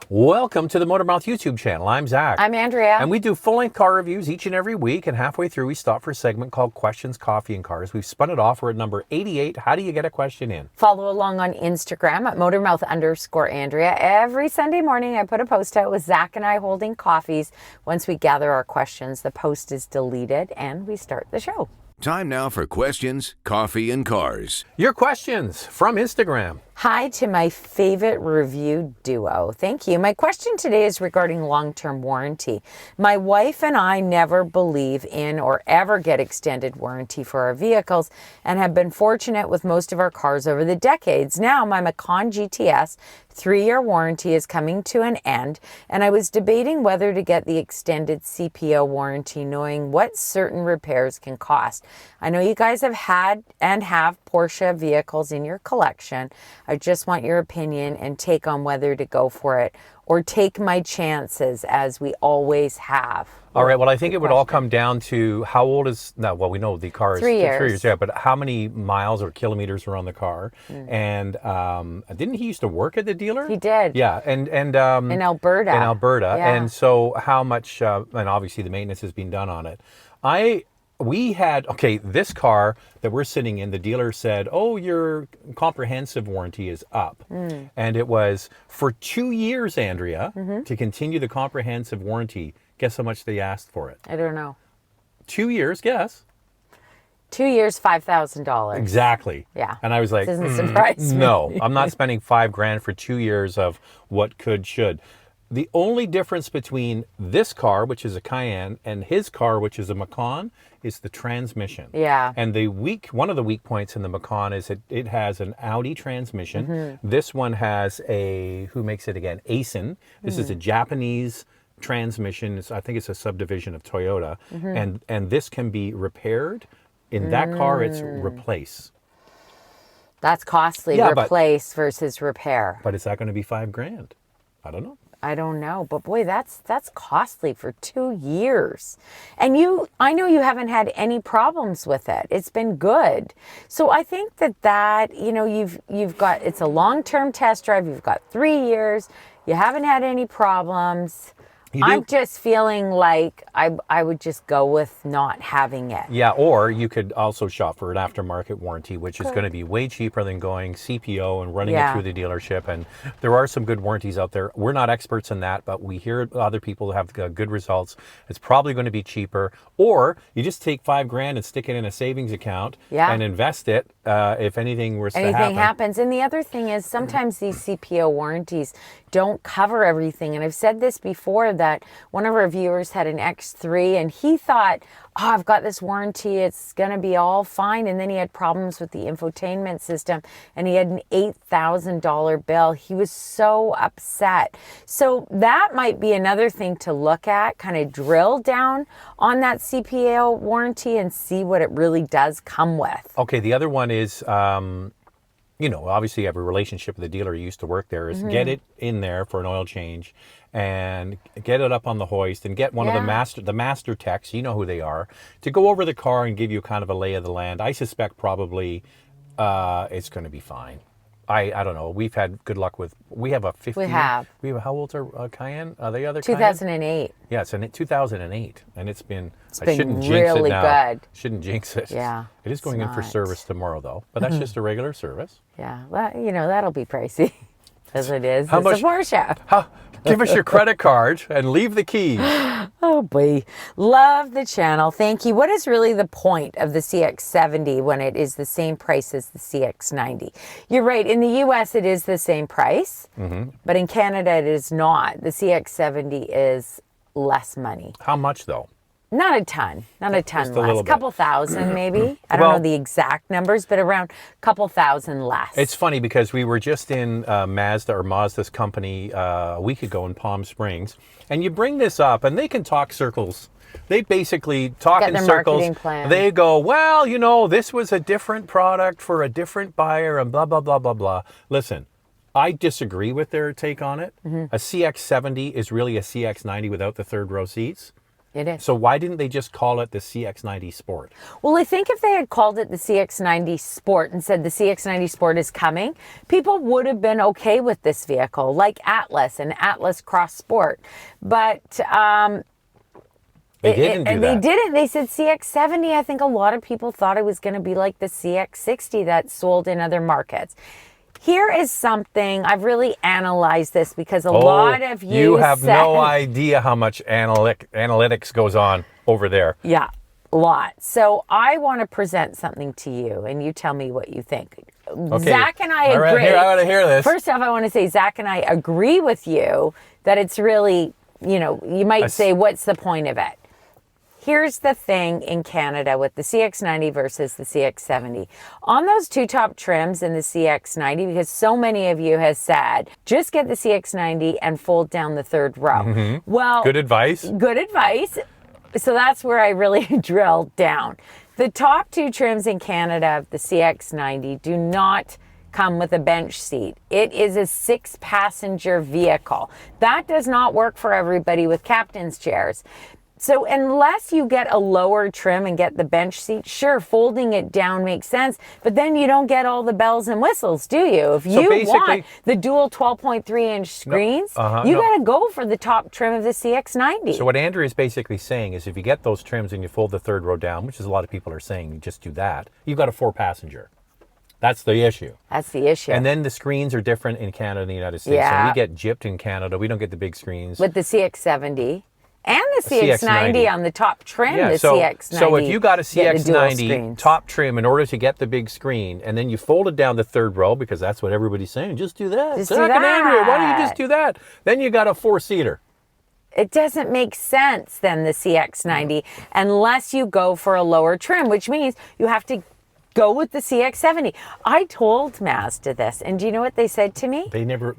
Welcome to the Motormouth YouTube channel. I'm Zach. I'm Andrea. And we do full-length car reviews each and every week, and halfway through we stop for a segment called Questions, Coffee, and Cars. We've spun it off. We're at number 88. How do you get a question in? Follow along on Instagram at Motormouth_Andrea. Every Sunday morning I put a post out with Zach and I holding coffees. Once we gather our questions, the post is deleted and we start the show. Time now for Questions, Coffee, and Cars. Your questions from Instagram. Hi to my favorite review duo. Thank you. My question today is regarding long-term warranty. My wife and I never believe in or ever get extended warranty for our vehicles and have been fortunate with most of our cars over the decades. Now my Macan GTS 3-year warranty is coming to an end, and I was debating whether to get the extended CPO warranty, knowing what certain repairs can cost. I know you guys have had and have Porsche vehicles in your collection. I just want your opinion and take on whether to go for it or take my chances as we always have. All right, well, I think it would all come down to how old is, no, well, we know the car is 3 years. 3 years, yeah, but how many miles or kilometers are on the car? And didn't he used to work at the dealer? He did. Yeah, and In Alberta. In Alberta, Yeah. and so how much, and obviously the maintenance has been done on it. We had, okay, this car that we're sitting in, the dealer said, oh, your comprehensive warranty is up. And it was for 2 years, Andrea, to continue the comprehensive warranty. Guess how much they asked for it? I don't know. 2 years, guess. 2 years, $5,000. Exactly. Yeah. And I was like, Doesn't surprise me. No, I'm not spending $5,000 for 2 years of what could, should. The only difference between this car, which is a Cayenne, and his car, which is a Macan, is the transmission. Yeah. And one of the weak points in the Macan is it has an Audi transmission. This one has who makes it again? Aisin. This is a Japanese transmission. I think it's a subdivision of Toyota. And this can be repaired. In that car, it's replace. That's costly, Yeah, replace versus repair. But is that going to be $5,000? I don't know. I don't know, but boy, that's costly for 2 years. And I know you haven't had any problems with it. It's been good. So I think that you've got, it's a long-term test drive. You've got 3 years. You haven't had any problems. I'm just feeling like I would just go with not having it. Yeah, or you could also shop for an aftermarket warranty, which is going to be way cheaper than going CPO and running it through the dealership. And there are some good warranties out there. We're not experts in that, but we hear other people have good results. It's probably going to be cheaper. Or you just take $5,000 and stick it in a savings account and invest it if anything were to happen. Anything happens. And the other thing is sometimes these CPO warranties don't cover everything. And I've said this before, that one of our viewers had an X3 and he thought, oh, I've got this warranty, it's going to be all fine. And then he had problems with the infotainment system and he had an $8,000 bill. He was so upset. So that might be another thing to look at, kind of drill down on that CPO warranty and see what it really does come with. Okay, the other one is, obviously you have a relationship with the dealer. You used to work there. Is get it in there for an oil change and get it up on the hoist and get one of the master techs, you know who they are, to go over the car and give you kind of a lay of the land. I suspect probably it's going to be fine. I don't know. We've had good luck with, we have a 50. We have, how old's our Cayenne? Are they other 2008. Cayenne? Yeah, it's in 2008. And it's been shouldn't jinx it now. Good. Shouldn't jinx it. Yeah. It is going in for service tomorrow though, but that's just a regular service. Yeah, well, that'll be pricey. As it is. How it's much, a Porsche. Give us your credit card and leave the keys. Oh boy. Love the channel. Thank you. What is really the point of the CX-70 when it is the same price as the CX-90? You're right. In the US, it is the same price, but in Canada, it is not. The CX-70 is less money. How much though? Not a ton. Not a ton less. A couple thousand maybe. I don't know the exact numbers, but around a couple thousand less. It's funny because we were just in Mazda's company a week ago in Palm Springs, and you bring this up and they can talk circles. They basically talk in circles. They go, well, this was a different product for a different buyer and blah, blah, blah, blah, blah. Listen, I disagree with their take on it. A CX-70 is really a CX-90 without the third row seats. It is. So why didn't they just call it the CX-90 Sport? Well, I think if they had called it the CX-90 Sport and said the CX-90 Sport is coming, people would have been okay with this vehicle, like Atlas and Atlas Cross Sport. But They didn't do that. They didn't. They said CX-70. I think a lot of people thought it was going to be like the CX-60 that's sold in other markets. Here is something, I've really analyzed this because a lot of you have said, no idea how much analytics goes on over there. Yeah, a lot. So I want to present something to you and you tell me what you think. Okay. Zach and I All right, agree. I want to hear this. First off, I want to say Zach and I agree with you that it's really, you might say, what's the point of it? Here's the thing in Canada with the CX-90 versus the CX-70. On those two top trims in the CX-90, because so many of you have said, just get the CX-90 and fold down the third row. Mm-hmm. Well, good advice. Good advice. So that's where I really drilled down. The top two trims in Canada of the CX-90 do not come with a bench seat. It is a 6-passenger vehicle. That does not work for everybody with captain's chairs. So unless you get a lower trim and get the bench seat, sure, folding it down makes sense, but then you don't get all the bells and whistles, do you? If you want the dual 12.3-inch screens, you got to go for the top trim of the CX-90. So what Andrea is basically saying is if you get those trims and you fold the third row down, which is a lot of people are saying, you just do that, you've got a 4-passenger. That's the issue. That's the issue. And then the screens are different in Canada and the United States. Yeah. So we get gypped in Canada. We don't get the big screens. With the CX-70. And the CX-90 on the top trim, the CX-90. So if you got a CX-90 top trim in order to get the big screen, and then you fold it down the third row, because that's what everybody's saying, just do that. Just do that. Andrea, why don't you just do that? Then you got a 4-seater. It doesn't make sense then, the CX-90, unless you go for a lower trim, which means you have to go with the CX-70. I told Mazda this, and do you know what they said to me? They never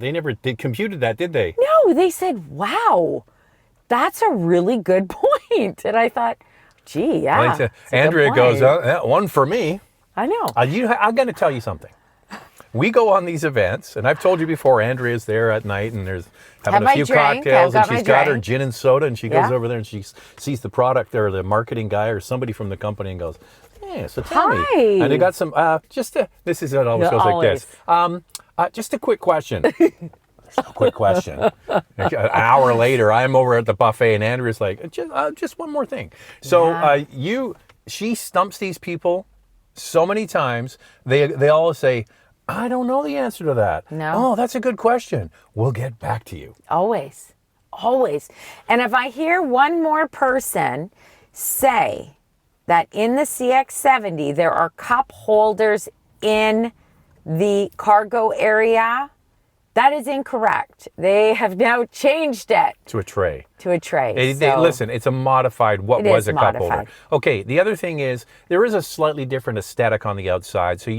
computed that, did they? No, they said, wow, that's a really good point. And I thought, gee, yeah. Andrea goes, one for me. I know. I'm going to tell you something. We go on these events, and I've told you before, Andrea's there at night, and there's having a few cocktails, and she's got her gin and soda, and she goes over there, and she sees the product there, the marketing guy or somebody from the company, and goes, "Hey, so tell me." And they got some, this is it always goes like this. Just a quick question. A quick question. An hour later, I'm over at the buffet, and Andrea's like, just one more thing. So she stumps these people so many times. They all say, I don't know the answer to that. No. Oh, that's a good question. We'll get back to you. Always. Always. And if I hear one more person say that in the CX-70 there are cup holders in the cargo area, that is incorrect. They have now changed it. To a tray. To a tray. Listen, it's a modified what was a cup holder. Okay, the other thing is there is a slightly different aesthetic on the outside. So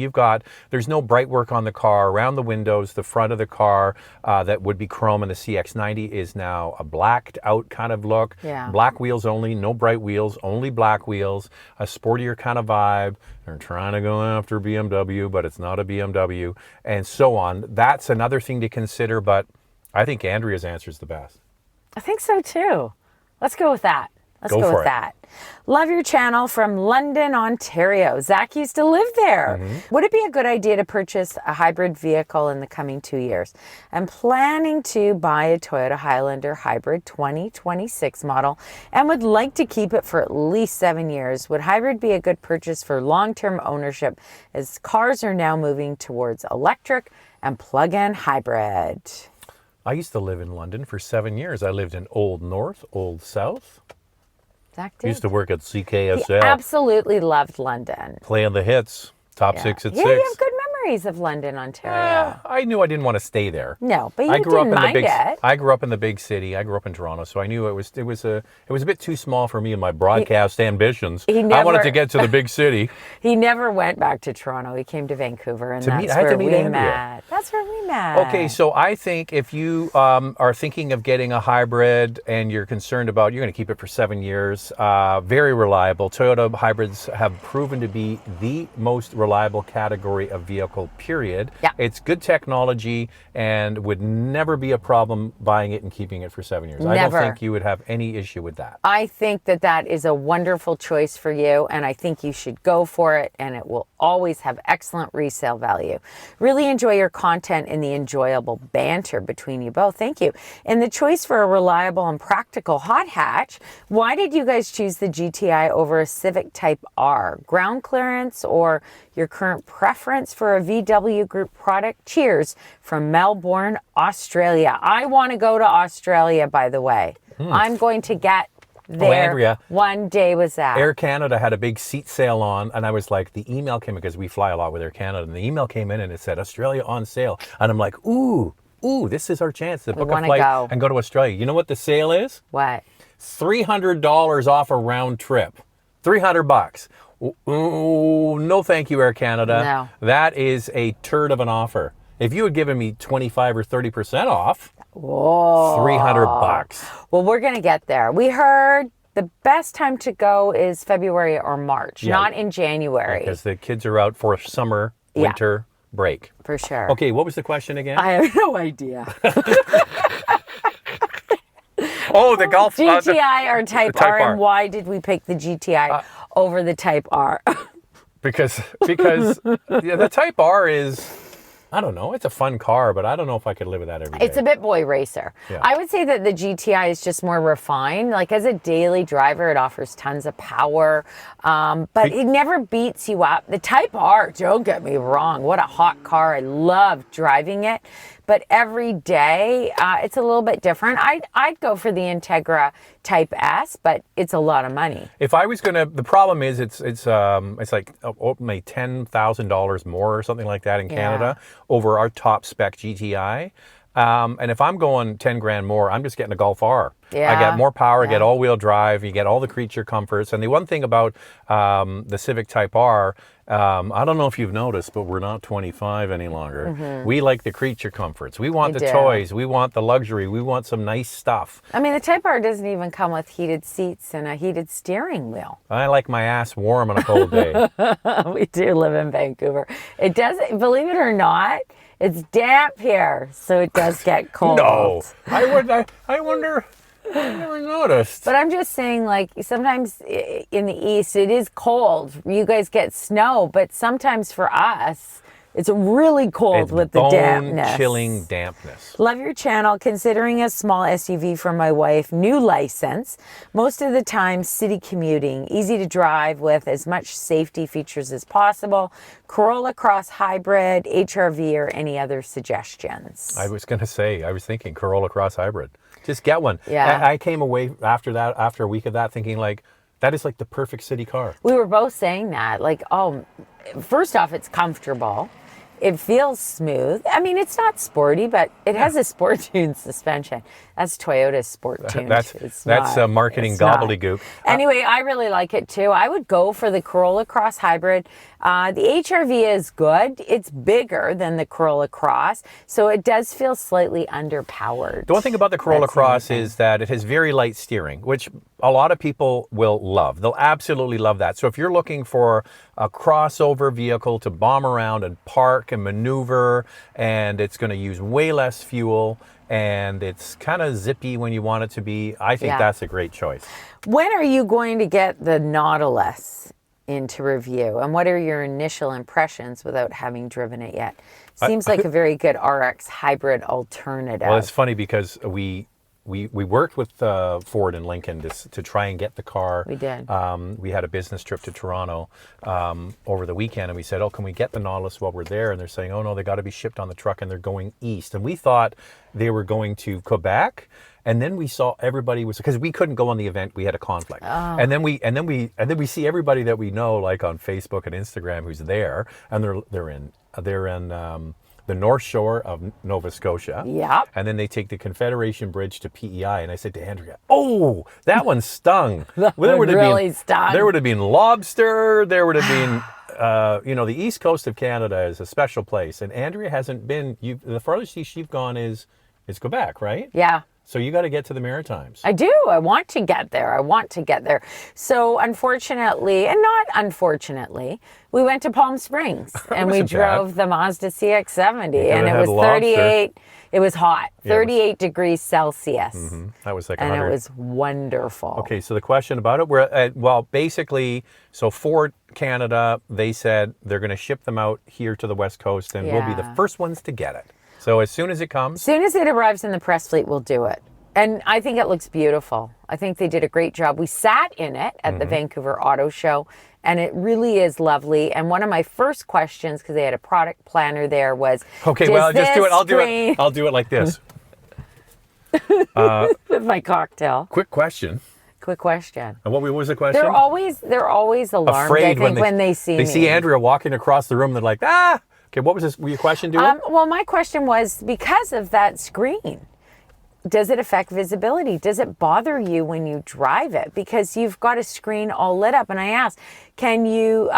there's no bright work on the car, around the windows, the front of the car that would be chrome, and the CX-90 is now a blacked out kind of look. Yeah. Black wheels only, no bright wheels, only black wheels, a sportier kind of vibe. They're trying to go after BMW, but it's not a BMW, and so on. That's another thing to consider, but I think Andrea's answer is the best. I think so too. Let's go with that. Let's go with that. Love your channel from London, Ontario. Zach used to live there. Mm-hmm. Would it be a good idea to purchase a hybrid vehicle in the coming 2 years? I'm planning to buy a Toyota Highlander hybrid 2026 model and would like to keep it for at least 7 years. Would hybrid be a good purchase for long-term ownership as cars are now moving towards electric and plug-in hybrid? I used to live in London for 7 years. I lived in Old North, Old South. Zach did. Used to work at CKSL. He absolutely loved London. Playing the hits. Top 6 at 6. Yeah, you have good memories of London, Ontario. I knew I didn't want to stay there. No, but you didn't mind it. I grew up in the big city. I grew up in Toronto, so I knew it was a bit too small for me and my broadcast ambitions. I wanted to get to the big city. He never went back to Toronto. He came to Vancouver, and that's where we met. That's where we met. Okay, so I think if you are thinking of getting a hybrid and you're concerned about, you're going to keep it for 7 years, very reliable. Toyota hybrids have proven to be the most reliable category of vehicle vehicle, period. Yeah. It's good technology and would never be a problem buying it and keeping it for 7 years. I don't Never. think you would have any issue with that. I think that that is a wonderful choice for you, and I think you should go for it, and it will always have excellent resale value. Really enjoy your content and the enjoyable banter between you both. Thank you. And the choice for a reliable and practical hot hatch, why did you guys choose the GTI over a Civic Type R? Ground clearance or your current preference for a VW Group product? Cheers from Melbourne, Australia. I want to go to Australia, by the way. I'm going to get there Andrea, one day was that. Air Canada had a big seat sale on, and I was like, the email came in because we fly a lot with Air Canada, and the email came in and it said Australia on sale, and I'm like, ooh, this is our chance to book a flight and go to Australia. You know what the sale is? What? $300 off a round trip. $300. Ooh, no thank you, Air Canada. No. That is a turd of an offer. If you had given me 25 or 30% off, Whoa. $300. Well, we're going to get there. We heard the best time to go is February or March, not in January. Because the kids are out for summer, winter break. For sure. Okay, what was the question again? I have no idea. Oh, the Golf GTI or Type R, R. and why did we pick the GTI over the Type R? because the Type R is, I don't know, it's a fun car, but I don't know if I could live with that every day. It's a bit boy racer. Yeah. I would say that the GTI is just more refined. Like as a daily driver, it offers tons of power, but it never beats you up. The Type R, don't get me wrong, what a hot car. I love driving it. But every day, it's a little bit different. I'd go for the Integra Type S, but it's a lot of money. If I was gonna, the problem is it's like maybe $10,000 more or something like that in Canada over our top spec GTI. And if I'm going 10 grand more, I'm just getting a Golf R. Yeah. I get more power, I get all-wheel drive, you get all the creature comforts. And the one thing about the Civic Type R, I don't know if you've noticed, but we're not 25 any longer. Mm-hmm. We like the creature comforts. We want the toys. We want the luxury. We want some nice stuff. I mean, the Type R doesn't even come with heated seats and a heated steering wheel. I like my ass warm on a cold day. We do live in Vancouver. It does, believe it or not, it's damp here, so it does get cold. No, I wonder. I never noticed. But I'm just saying, like, sometimes in the East, it is cold. You guys get snow, but sometimes for us, it's really cold It's with the dampness. bone-chilling dampness. Love your channel. Considering a small SUV for my wife, new license, most of the time city commuting, easy to drive with as much safety features as possible. Corolla Cross Hybrid, HRV, or any other suggestions? I was thinking Corolla Cross Hybrid. Just get one. Yeah. I came away after a week of that thinking like, that is like the perfect city car. We were both saying that. Like, oh, first off, it's comfortable. It feels smooth. I mean, it's not sporty, but it has a sport-tuned suspension. That's Toyota's sport-tuned. That's marketing gobbledygook. Anyway, I really like it too. I would go for the Corolla Cross Hybrid. The HRV is good. It's bigger than the Corolla Cross, so it does feel slightly underpowered. The one thing about the Corolla Cross is that it has very light steering, which a lot of people will love. They'll absolutely love that. So if you're looking for a crossover vehicle to bomb around and park and maneuver, and it's going to use way less fuel, and it's kind of zippy when you want it to be, I think that's a great choice. When are you going to get the Nautilus into review, and what are your initial impressions without having driven it yet? Seems like a very good RX hybrid alternative. Well, it's funny because we worked with Ford and Lincoln to try and get the car. We did. We had a business trip to Toronto over the weekend, and we said, oh, can we get the Nautilus while we're there? And they're saying, oh, no, they got to be shipped on the truck, and they're going east. And we thought they were going to Quebec. And then we saw everybody was, because we couldn't go on the event, we had a conflict. Oh. And then we see everybody that we know, like on Facebook and Instagram, who's there, and they're in the North Shore of Nova Scotia. Yeah. And then they take the Confederation Bridge to PEI. And I said to Andrea, oh, that one stung. That one really stung. There would have been lobster. There would have been, the East Coast of Canada is a special place. And Andrea hasn't been, the farthest east you've gone is Quebec, right? Yeah. So you got to get to the Maritimes. I do. I want to get there. So unfortunately, and not unfortunately, we went to Palm Springs and we drove the Mazda CX-70 and it was 38. It was hot, 38 degrees Celsius. That was like and 100. it was wonderful. Okay, so the question about it, well, basically, so Ford Canada, they said they're going to ship them out here to the West Coast and we'll be the first ones to get it. So as soon as it comes. As soon as it arrives in the press fleet, we'll do it. And I think it looks beautiful. I think they did a great job. We sat in it at the Vancouver Auto Show, and it really is lovely. And one of my first questions, because they had a product planner there, was, okay, well, just do it. I'll do it like this. With my cocktail. Quick question. And what was the question? They're always alarmed, afraid I think, when they see me. They see Andrea walking across the room, they're like, ah! Okay, what was this? Your question, Dua? Well, my question was, because of that screen, does it affect visibility? Does it bother you when you drive it? Because you've got a screen all lit up. And I asked, can you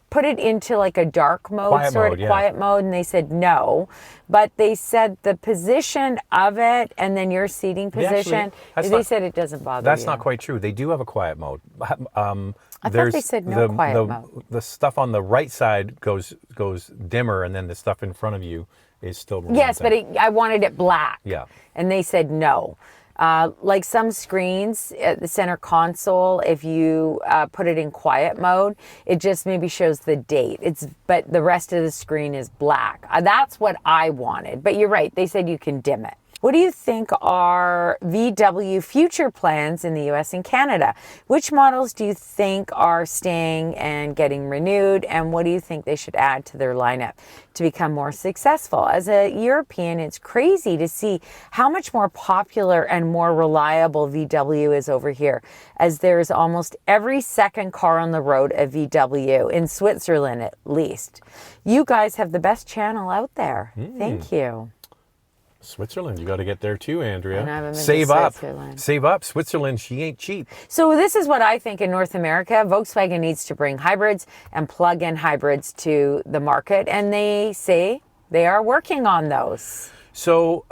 put it into like a dark mode, quiet mode? And they said no. But they said the position of it and then your seating position, they said it doesn't bother you. That's not quite true. They do have a quiet mode. I thought they said no quiet mode. The stuff on the right side goes dimmer, and then the stuff in front of you is still. Yes, but I wanted it black. Yeah. And they said no. Like some screens at the center console, if you put it in quiet mode, it just maybe shows the date. But the rest of the screen is black. That's what I wanted. But you're right. They said you can dim it. What do you think are VW future plans in the US and Canada? Which models do you think are staying and getting renewed? And what do you think they should add to their lineup to become more successful? As a European, it's crazy to see how much more popular and more reliable VW is over here, as there's almost every second car on the road a VW, in Switzerland at least. You guys have the best channel out there. Thank you. Switzerland, you got to get there too, Andrea. And I haven't been Save to up. Switzerland. Save up. Switzerland, she ain't cheap. So this is what I think in North America. Volkswagen needs to bring hybrids and plug-in hybrids to the market, and they say they are working on those. So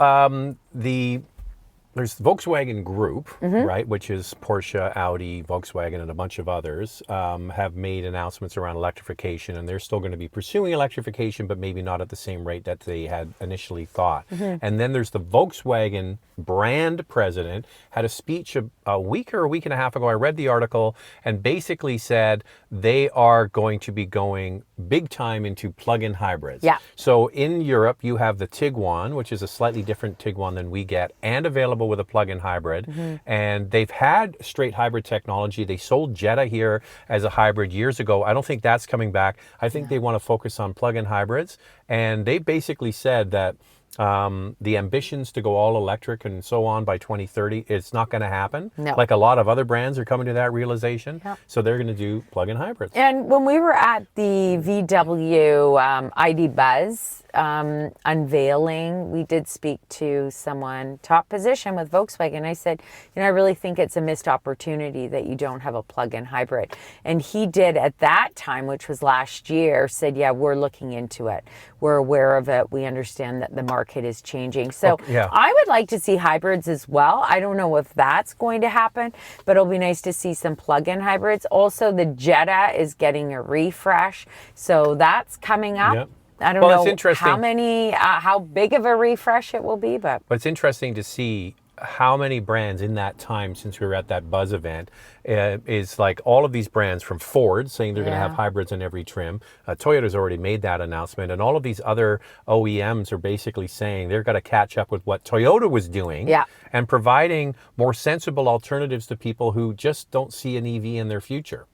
there's the Volkswagen Group, right, which is Porsche, Audi, Volkswagen, and a bunch of others, have made announcements around electrification, and they're still going to be pursuing electrification, but maybe not at the same rate that they had initially thought. And then there's the Volkswagen brand president, had a speech a week or a week and a half ago. I read the article, and basically said they are going to be going big time into plug-in hybrids. Yeah. So in Europe, you have the Tiguan, which is a slightly different Tiguan than we get, and available with a plug-in hybrid. And they've had straight hybrid technology. They sold Jetta here as a hybrid years ago. I don't think that's coming back. I think they want to focus on plug-in hybrids. And they basically said that the ambitions to go all electric and so on by 2030, it's not going to happen. No. Like a lot of other brands are coming to that realization. So they're going to do plug-in hybrids. And when we were at the VW ID Buzz unveiling, we did speak to someone top position with Volkswagen. I said, I really think it's a missed opportunity that you don't have a plug-in hybrid. And he did at that time, which was last year, said, yeah, we're looking into it. We're aware of it. We understand that the market is changing. So I would like to see hybrids as well. I don't know if that's going to happen, but it'll be nice to see some plug-in hybrids. Also, the Jetta is getting a refresh. So that's coming up. I don't know how many, how big of a refresh it will be, but it's interesting to see how many brands in that time since we were at that Buzz event is like all of these brands from Ford saying they're going to have hybrids in every trim. Toyota's already made that announcement, and all of these other OEMs are basically saying they're going to catch up with what Toyota was doing and providing more sensible alternatives to people who just don't see an EV in their future.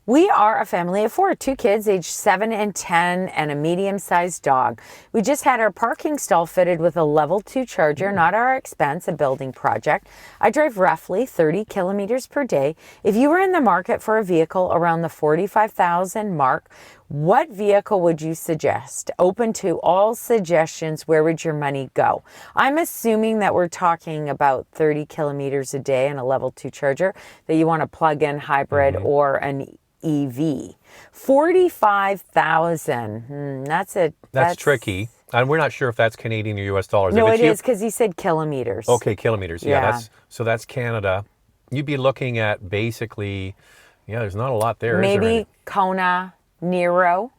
We are a family of 4, 2 kids aged 7 and 10 and a medium-sized dog. We just had our parking stall fitted with a level 2 charger, not our expense, a building project. I drive roughly 30 kilometers per day. If you were in the market for a vehicle around the $45,000 mark, what vehicle would you suggest? Open to all suggestions. Where would your money go? I'm assuming that we're talking about 30 kilometers a day and a level 2 charger, that you want a plug-in hybrid or an EV. 45,000. That's tricky. And we're not sure if that's Canadian or U.S. dollars. No, If it it's is because he said kilometers. Okay, kilometers. Yeah. That's Canada. You'd be looking at basically, there's not a lot there. Is there Maybe any? Kona Nero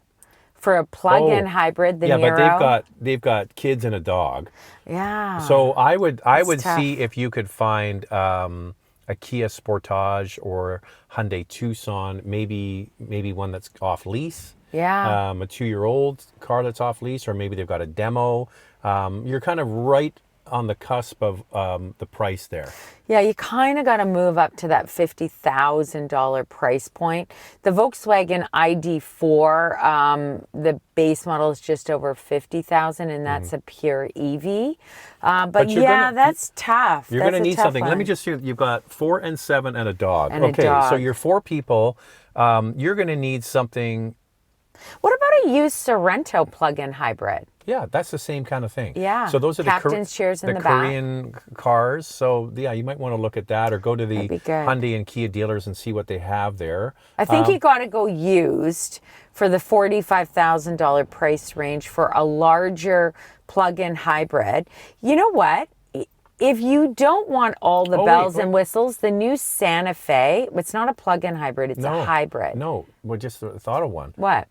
for a plug-in hybrid. The yeah, Nero. but they've got kids and a dog. Yeah. So I would tough. see if you could find a Kia Sportage or Hyundai Tucson, maybe one that's off lease. Yeah. A 2-year-old car that's off lease, or maybe they've got a demo. You're kind of right on the cusp of the price there. Yeah, you kind of got to move up to that $50,000 price point. The Volkswagen ID4, the base model is just over $50,000, and that's a pure EV. But yeah, that's tough. You're going to need something. Let me just see. You've got 4 and 7 and a dog. And a okay, dog. So you're 4 people. You're going to need something. What about a used Sorento plug-in hybrid? Yeah, that's the same kind of thing. Yeah. So those are Captain's chairs in the back. Korean cars. So yeah, you might want to look at that, or go to the That'd be good. Hyundai and Kia dealers and see what they have there. I think you got to go used for the $45,000 price range for a larger plug-in hybrid. You know what? If you don't want all the bells and whistles, the new Santa Fe, it's not a plug-in hybrid, it's a hybrid. No, we just thought of one. What?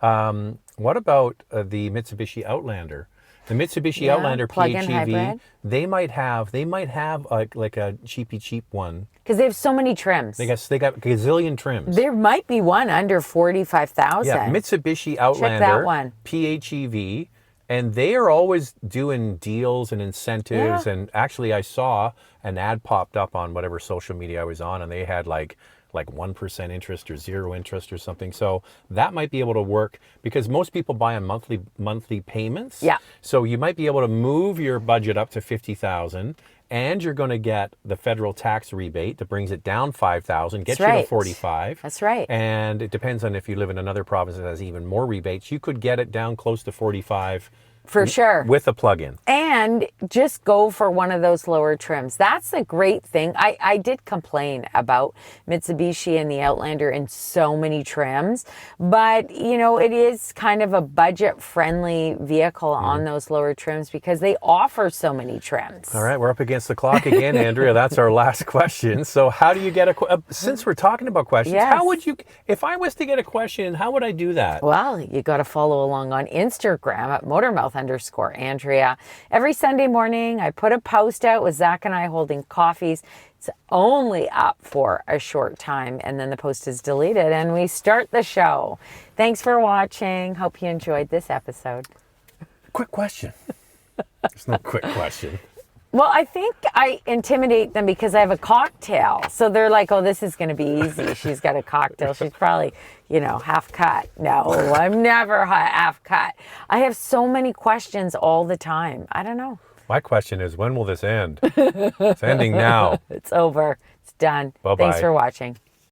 What about the Mitsubishi Outlander? The Mitsubishi Outlander plug-in PHEV, hybrid. they might have like a cheap one. Because they have so many trims. They got gazillion trims. There might be one under 45,000. Yeah, Mitsubishi Outlander that one. PHEV, and they are always doing deals and incentives. Yeah. And actually, I saw an ad popped up on whatever social media I was on, and they had like 1% interest or 0 interest or something. So that might be able to work, because most people buy on monthly payments. Yeah. So you might be able to move your budget up to 50,000, and you're going to get the federal tax rebate that brings it down 5,000, gets you to 45. That's right. And it depends on if you live in another province that has even more rebates. You could get it down close to 45. For sure. With a plug-in. And just go for one of those lower trims. That's a great thing. I did complain about Mitsubishi and the Outlander in so many trims, but it is kind of a budget-friendly vehicle on those lower trims because they offer so many trims. All right, we're up against the clock again, Andrea. That's our last question. So how do you get since we're talking about questions, how would you, if I was to get a question, how would I do that? Well, you got to follow along on Instagram at Motormouth_Andrea. Every Sunday morning, I put a post out with Zach and I holding coffees. It's only up for a short time, and then the post is deleted, and we start the show. Thanks for watching. Hope you enjoyed this episode. Quick question. There's no quick question. Well, I think I intimidate them because I have a cocktail. So they're like, oh, this is going to be easy. She's got a cocktail. She's probably, half cut. No, I'm never half cut. I have so many questions all the time. I don't know. My question is, when will this end? It's ending now. It's over. It's done. Bye-bye. Thanks for watching.